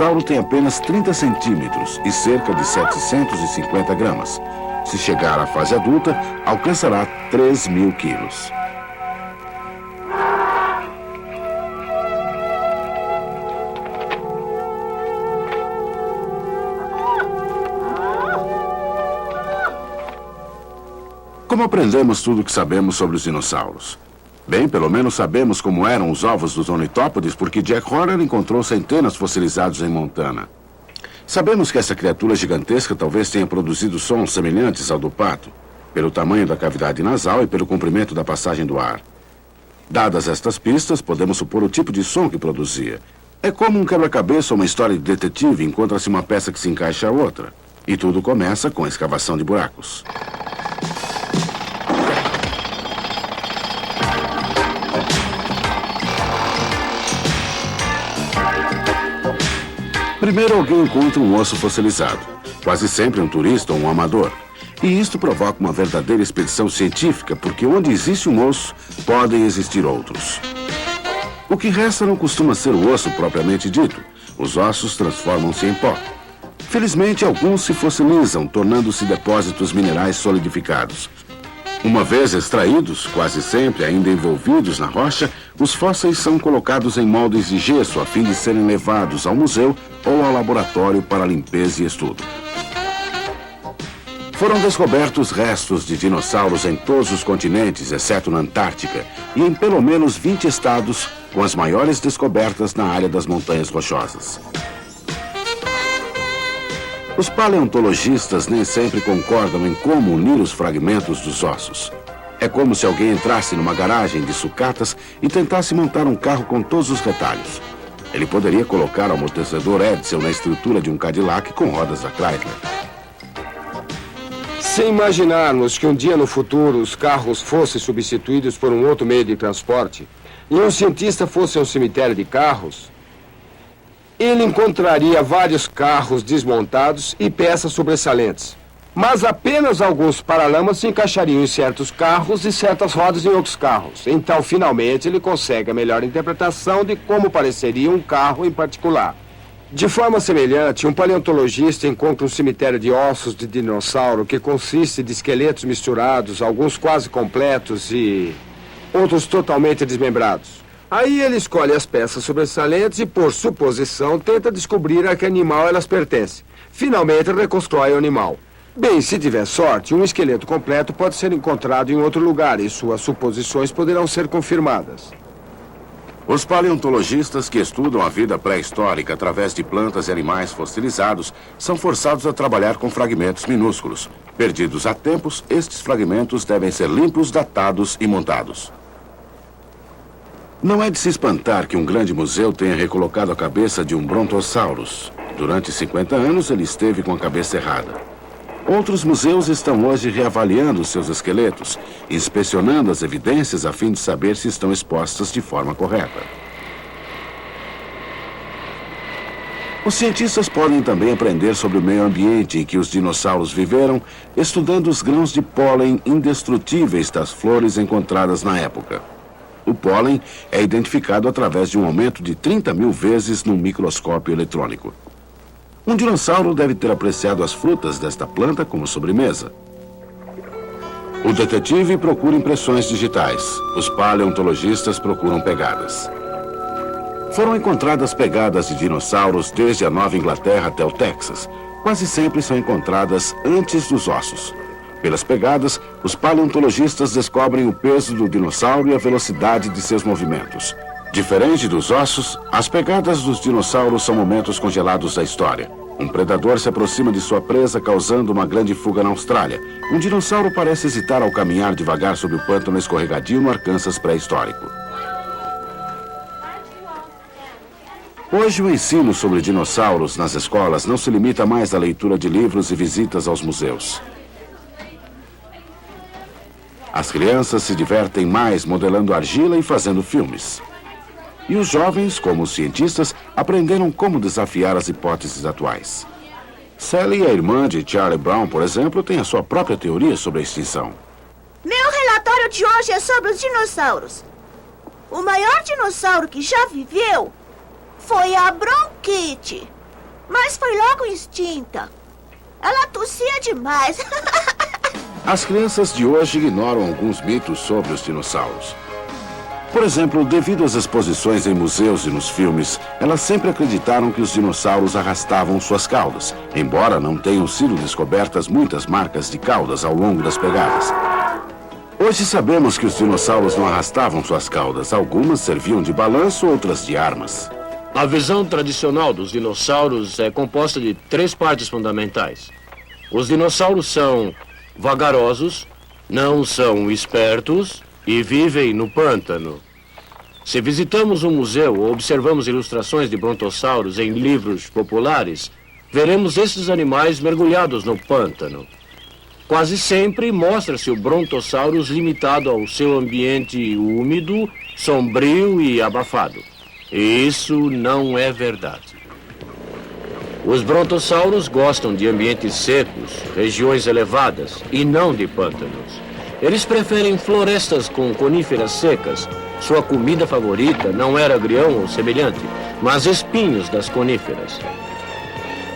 dinossauro tem apenas 30 centímetros e cerca de 750 gramas. Se chegar à fase adulta, alcançará 3.000 quilos. Como aprendemos tudo o que sabemos sobre os dinossauros? Bem, pelo menos sabemos como eram os ovos dos ornitópodes porque Jack Horner encontrou centenas fossilizados em Montana. Sabemos que essa criatura gigantesca talvez tenha produzido sons semelhantes ao do pato, pelo tamanho da cavidade nasal e pelo comprimento da passagem do ar. Dadas estas pistas, podemos supor o tipo de som que produzia. É como um quebra-cabeça ou uma história de detetive, encontra-se uma peça que se encaixa a outra. E tudo começa com a escavação de buracos. Primeiro alguém encontra um osso fossilizado, quase sempre um turista ou um amador. E isto provoca uma verdadeira expedição científica, porque onde existe um osso, podem existir outros. O que resta não costuma ser o osso propriamente dito. Os ossos transformam-se em pó. Felizmente, alguns se fossilizam, tornando-se depósitos minerais solidificados. Uma vez extraídos, quase sempre ainda envolvidos na rocha, os fósseis são colocados em moldes de gesso a fim de serem levados ao museu ou ao laboratório para limpeza e estudo. Foram descobertos restos de dinossauros em todos os continentes, exceto na Antártica, e em pelo menos 20 estados, com as maiores descobertas na área das Montanhas Rochosas. Os paleontologistas nem sempre concordam em como unir os fragmentos dos ossos. É como se alguém entrasse numa garagem de sucatas e tentasse montar um carro com todos os retalhos. Ele poderia colocar o amortecedor Edsel na estrutura de um Cadillac com rodas da Chrysler. Se imaginarmos que um dia no futuro os carros fossem substituídos por um outro meio de transporte e um cientista fosse a um cemitério de carros, ele encontraria vários carros desmontados e peças sobressalentes. Mas apenas alguns paralamas se encaixariam em certos carros e certas rodas em outros carros. Então, finalmente, ele consegue a melhor interpretação de como pareceria um carro em particular. De forma semelhante, um paleontologista encontra um cemitério de ossos de dinossauro que consiste de esqueletos misturados, alguns quase completos e outros totalmente desmembrados. Aí ele escolhe as peças sobressalentes e, por suposição, tenta descobrir a que animal elas pertencem. Finalmente, reconstrói o animal. Bem, se tiver sorte, um esqueleto completo pode ser encontrado em outro lugar e suas suposições poderão ser confirmadas. Os paleontologistas que estudam a vida pré-histórica através de plantas e animais fossilizados são forçados a trabalhar com fragmentos minúsculos. Perdidos há tempos, estes fragmentos devem ser limpos, datados e montados. Não é de se espantar que um grande museu tenha recolocado a cabeça de um Brontosaurus. Durante 50 anos, ele esteve com a cabeça errada. Outros museus estão hoje reavaliando seus esqueletos, inspecionando as evidências a fim de saber se estão expostas de forma correta. Os cientistas podem também aprender sobre o meio ambiente em que os dinossauros viveram, estudando os grãos de pólen indestrutíveis das flores encontradas na época. O pólen é identificado através de um aumento de 30.000 vezes no microscópio eletrônico. Um dinossauro deve ter apreciado as frutas desta planta como sobremesa. O detetive procura impressões digitais. Os paleontologistas procuram pegadas. Foram encontradas pegadas de dinossauros desde a Nova Inglaterra até o Texas. Quase sempre são encontradas antes dos ossos. Pelas pegadas, os paleontologistas descobrem o peso do dinossauro e a velocidade de seus movimentos. Diferente dos ossos, as pegadas dos dinossauros são momentos congelados da história. Um predador se aproxima de sua presa, causando uma grande fuga na Austrália. Um dinossauro parece hesitar ao caminhar devagar sobre o pântano escorregadio no Arkansas pré-histórico. Hoje, o ensino sobre dinossauros nas escolas não se limita mais à leitura de livros e visitas aos museus. As crianças se divertem mais modelando argila e fazendo filmes. E os jovens, como os cientistas, aprenderam como desafiar as hipóteses atuais. Sally, a irmã de Charlie Brown, por exemplo, tem a sua própria teoria sobre a extinção. Meu relatório de hoje é sobre os dinossauros. O maior dinossauro que já viveu foi a bronquite. Mas foi logo extinta. Ela tossia demais. As crianças de hoje ignoram alguns mitos sobre os dinossauros. Por exemplo, devido às exposições em museus e nos filmes, elas sempre acreditaram que os dinossauros arrastavam suas caudas, embora não tenham sido descobertas muitas marcas de caudas ao longo das pegadas. Hoje sabemos que os dinossauros não arrastavam suas caudas. Algumas serviam de balanço, outras de armas. A visão tradicional dos dinossauros é composta de 3 partes fundamentais. Os dinossauros são vagarosos, não são espertos e vivem no pântano. Se visitamos um museu ou observamos ilustrações de brontossauros em livros populares, veremos esses animais mergulhados no pântano. Quase sempre mostra-se o brontossauros limitado ao seu ambiente úmido, sombrio e abafado. E isso não é verdade. Os brontossauros gostam de ambientes secos, regiões elevadas e não de pântanos. Eles preferem florestas com coníferas secas. Sua comida favorita não era agrião ou semelhante, mas espinhos das coníferas.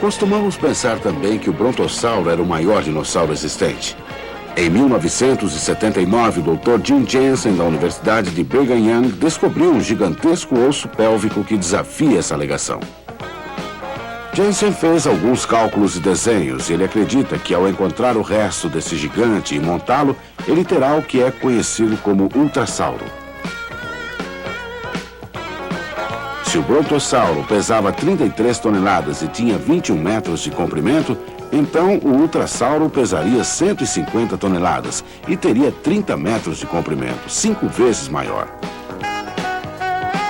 Costumamos pensar também que o brontossauro era o maior dinossauro existente. Em 1979, o Dr. Jim Jensen, da Universidade de Brigham Young, descobriu um gigantesco osso pélvico que desafia essa alegação. Jensen fez alguns cálculos e desenhos e ele acredita que, ao encontrar o resto desse gigante e montá-lo, ele terá o que é conhecido como ultrassauro. Se o brontossauro pesava 33 toneladas e tinha 21 metros de comprimento, então o ultrassauro pesaria 150 toneladas e teria 30 metros de comprimento, 5 vezes maior.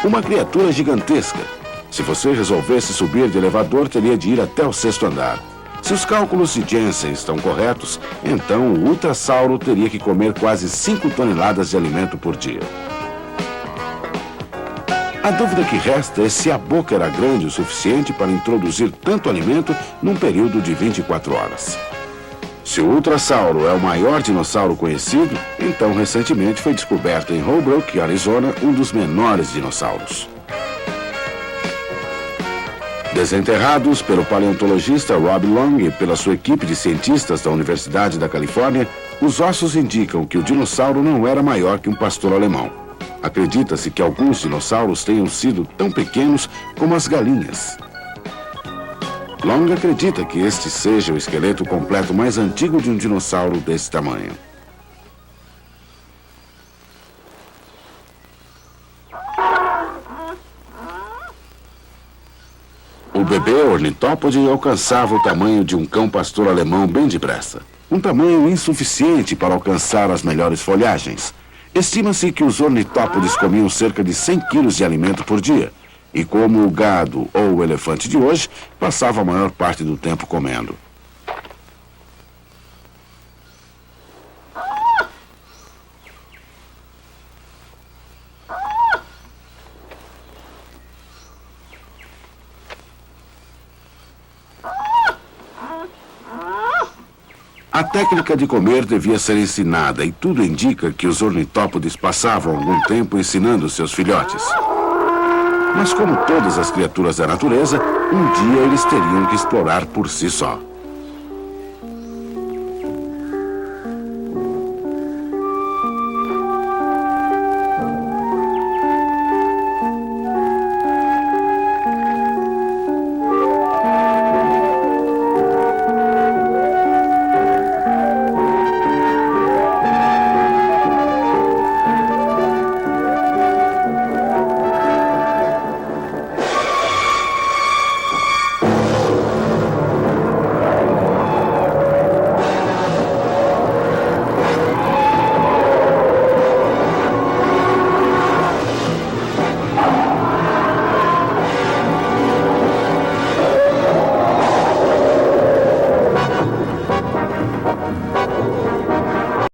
Uma criatura gigantesca. Se você resolvesse subir de elevador, teria de ir até o 6º andar. Se os cálculos de Jensen estão corretos, então o ultrassauro teria que comer quase 5 toneladas de alimento por dia. A dúvida que resta é se a boca era grande o suficiente para introduzir tanto alimento num período de 24 horas. Se o ultrassauro é o maior dinossauro conhecido, então recentemente foi descoberto em Holbrook, Arizona, um dos menores dinossauros. Desenterrados pelo paleontologista Rob Long e pela sua equipe de cientistas da Universidade da Califórnia, os ossos indicam que o dinossauro não era maior que um pastor alemão. Acredita-se que alguns dinossauros tenham sido tão pequenos como as galinhas. Long acredita que este seja o esqueleto completo mais antigo de um dinossauro desse tamanho. O bebê ornitópode alcançava o tamanho de um cão pastor alemão bem depressa. Um tamanho insuficiente para alcançar as melhores folhagens. Estima-se que os ornitópodes comiam cerca de 100 quilos de alimento por dia. E como o gado ou o elefante de hoje, passava a maior parte do tempo comendo. A técnica de comer devia ser ensinada e tudo indica que os ornitópodes passavam algum tempo ensinando seus filhotes. Mas como todas as criaturas da natureza, um dia eles teriam que explorar por si só.